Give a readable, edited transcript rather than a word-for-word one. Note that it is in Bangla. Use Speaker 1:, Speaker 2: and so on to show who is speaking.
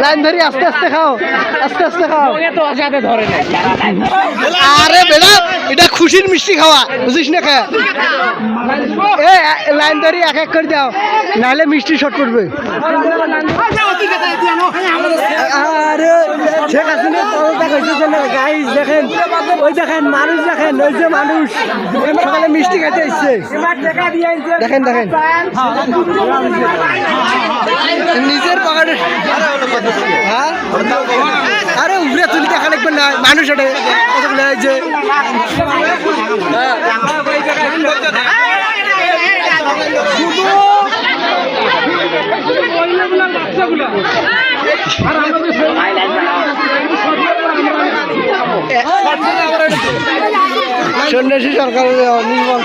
Speaker 1: লাইন ধরি আস্তে আস্তে খাও আরে বেড়া এটা খুশির মিষ্টি খাওয়া বুঝিস না খা লাইন ধরি এক এক করে দাও নাহলে মিষ্টি শর্ট করবে আরে ঠিক আছে দেখেন ওই দেখেন মানুষ দেখেন ওই যে মানুষ সকালে মিষ্টি খাইতে এসছে দেখেন নিজের পকেটে হ্যাঁ আরে উবরে তুলি দেখা লাগবে না মানুষ ওটা যে সন্ন্যাসী সরকারের নির্মল